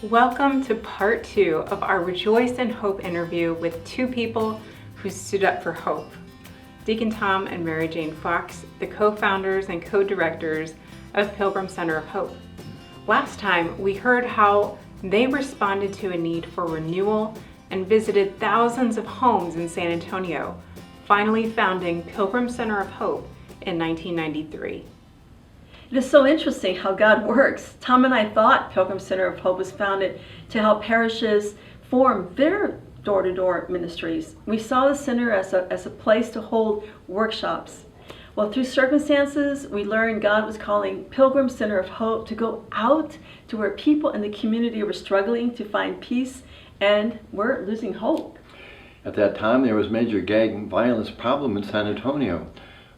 Welcome to part 2 of our Rejoice in Hope interview with two people who stood up for hope. Deacon Tom and Mary Jane Fox, the co-founders and co-directors of Pilgrim Center of Hope. Last time, we heard how they responded to a need for renewal and visited thousands of homes in San Antonio, finally founding Pilgrim Center of Hope in 1993. It is so interesting how God works. Tom and I thought Pilgrim Center of Hope was founded to help parishes form their door-to-door ministries. We saw the center as a place to hold workshops. Well, through circumstances, we learned God was calling Pilgrim Center of Hope to go out to where people in the community were struggling to find peace and were losing hope. At that time, there was major gang violence problem in San Antonio.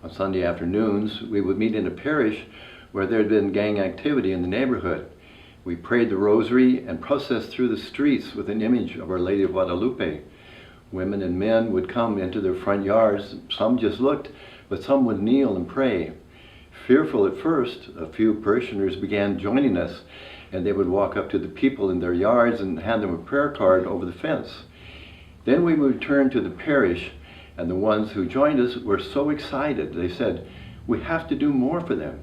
On Sunday afternoons, we would meet in a parish where there had been gang activity in the neighborhood. We prayed the rosary and processed through the streets with an image of Our Lady of Guadalupe. Women and men would come into their front yards. Some just looked, but some would kneel and pray. Fearful at first, a few parishioners began joining us, and they would walk up to the people in their yards and hand them a prayer card over the fence. Then we would return to the parish, and the ones who joined us were so excited. They said, "We have to do more for them."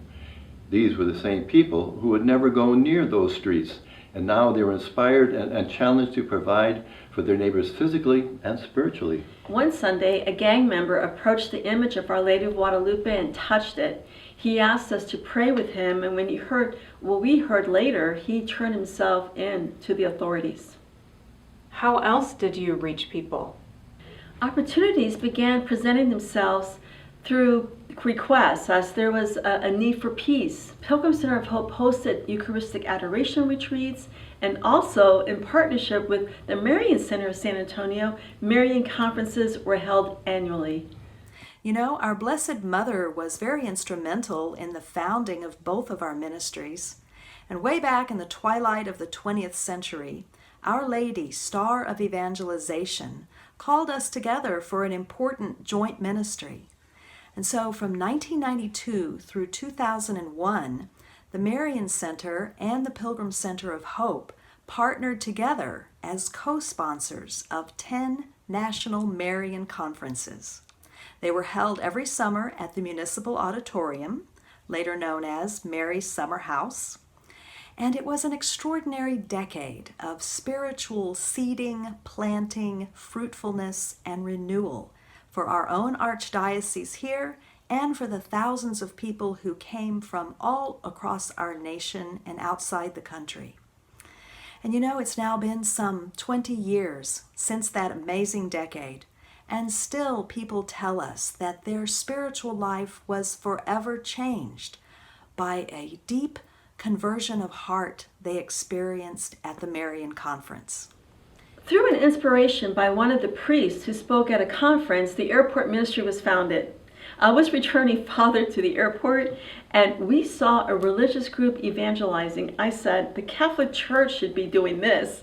These were the same people who would never go near those streets, and now they were inspired and challenged to provide for their neighbors physically and spiritually. One Sunday, a gang member approached the image of Our Lady of Guadalupe and touched it. He asked us to pray with him, and when he heard what we heard later, he turned himself in to the authorities. How else did you reach people? Opportunities began presenting themselves through requests as there was a need for peace. Pilgrim Center of Hope hosted Eucharistic adoration retreats, and also in partnership with the Marian Center of San Antonio, Marian conferences were held annually. You know, our Blessed Mother was very instrumental in the founding of both of our ministries. And way back in the twilight of the 20th century, Our Lady, Star of Evangelization, called us together for an important joint ministry. And so from 1992 through 2001, the Marian Center and the Pilgrim Center of Hope partnered together as co-sponsors of 10 national Marian conferences. They were held every summer at the Municipal Auditorium, later known as Mary's Summer House. And it was an extraordinary decade of spiritual seeding, planting, fruitfulness, and renewal for our own archdiocese here and for the thousands of people who came from all across our nation and outside the country. And you know, it's now been some 20 years since that amazing decade, and still people tell us that their spiritual life was forever changed by a deep conversion of heart they experienced at the Marian Conference. Through an inspiration by one of the priests who spoke at a conference, the airport ministry was founded. I was returning father to the airport, and we saw a religious group evangelizing. I said, the Catholic Church should be doing this.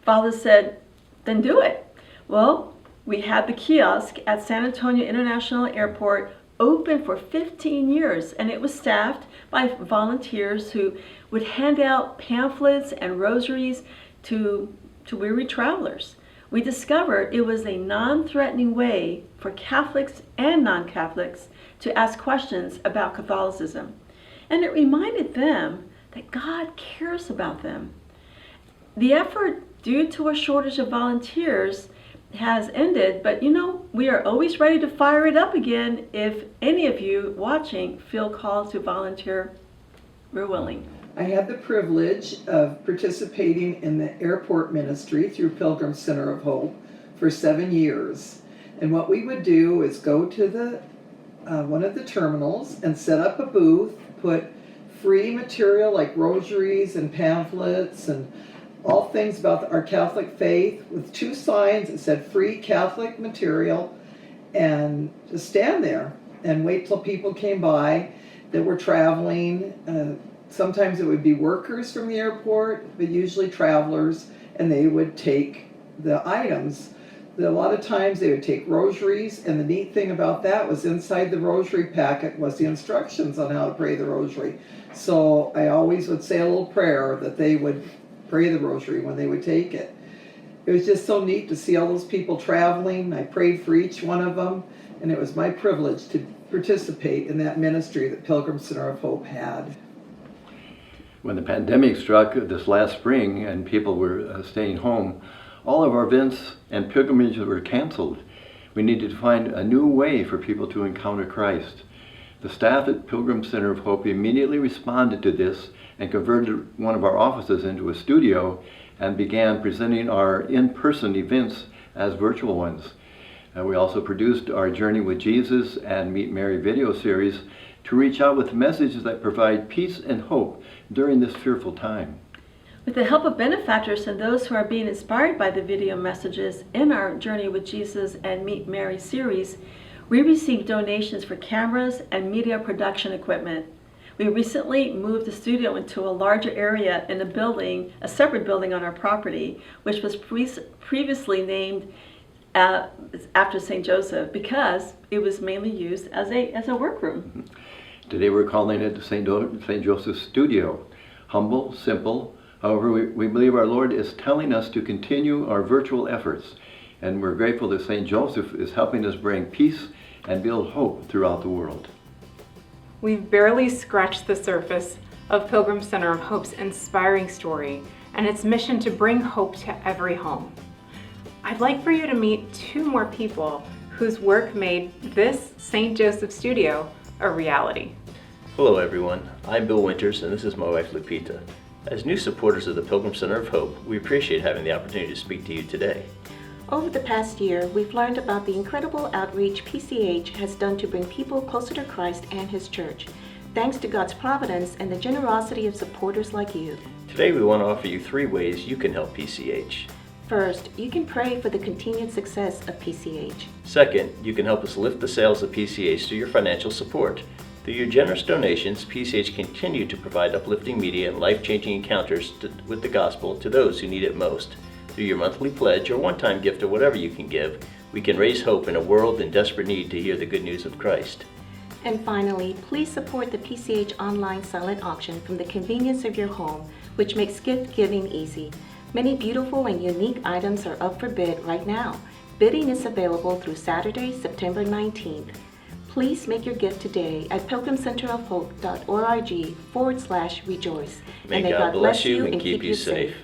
Father said, then do it. Well, we had the kiosk at San Antonio International Airport open for 15 years, and it was staffed by volunteers who would hand out pamphlets and rosaries to weary travelers. We discovered it was a non-threatening way for Catholics and non-Catholics to ask questions about Catholicism. And it reminded them that God cares about them. The effort, due to a shortage of volunteers, has ended, but you know, we are always ready to fire it up again if any of you watching feel called to volunteer. We're willing. I had the privilege of participating in the airport ministry through Pilgrim Center of Hope for 7 years. And what we would do is go to the one of the terminals and set up a booth, put free material like rosaries and pamphlets and all things about our Catholic faith with 2 signs that said free Catholic material, and just stand there and wait till people came by that were traveling. Sometimes it would be workers from the airport, but usually travelers, and they would take the items. A lot of times they would take rosaries, and the neat thing about that was inside the rosary packet was the instructions on how to pray the rosary. So I always would say a little prayer that they would pray the rosary when they would take it. It was just so neat to see all those people traveling. I prayed for each one of them, and it was my privilege to participate in that ministry that Pilgrim Center of Hope had. When the pandemic struck this last spring and people were staying home, all of our events and pilgrimages were canceled. We needed to find a new way for people to encounter Christ. The staff at Pilgrim Center of Hope immediately responded to this and converted one of our offices into a studio and began presenting our in-person events as virtual ones. We also produced our Journey with Jesus and Meet Mary video series to reach out with messages that provide peace and hope during this fearful time. With the help of benefactors and those who are being inspired by the video messages in our Journey with Jesus and Meet Mary series, we received donations for cameras and media production equipment. We recently moved the studio into a larger area in a separate building on our property, which was previously named after St. Joseph because it was mainly used as a workroom. Today we're calling it St. Joseph's Studio. Humble, simple. However, we believe our Lord is telling us to continue our virtual efforts, and we're grateful that St. Joseph is helping us bring peace and build hope throughout the world. We've barely scratched the surface of Pilgrim Center of Hope's inspiring story and its mission to bring hope to every home. I'd like for you to meet two more people whose work made this St. Joseph Studio a reality. Hello everyone, I'm Bill Winters and this is my wife Lupita. As new supporters of the Pilgrim Center of Hope, we appreciate having the opportunity to speak to you today. Over the past year, we've learned about the incredible outreach PCH has done to bring people closer to Christ and His Church, thanks to God's providence and the generosity of supporters like you. Today we want to offer you 3 ways you can help PCH. First, you can pray for the continued success of PCH. Second, you can help us lift the sails of PCH through your financial support. Through your generous donations, PCH continue to provide uplifting media and life-changing encounters with the gospel to those who need it most. Through your monthly pledge or one-time gift or whatever you can give, we can raise hope in a world in desperate need to hear the good news of Christ. And finally, please support the PCH online silent auction from the convenience of your home, which makes gift giving easy. Many beautiful and unique items are up for bid right now. Bidding is available through Saturday, September 19th. Please make your gift today at pilgrimcenterofhope.org/rejoice. May God bless you and keep you safe.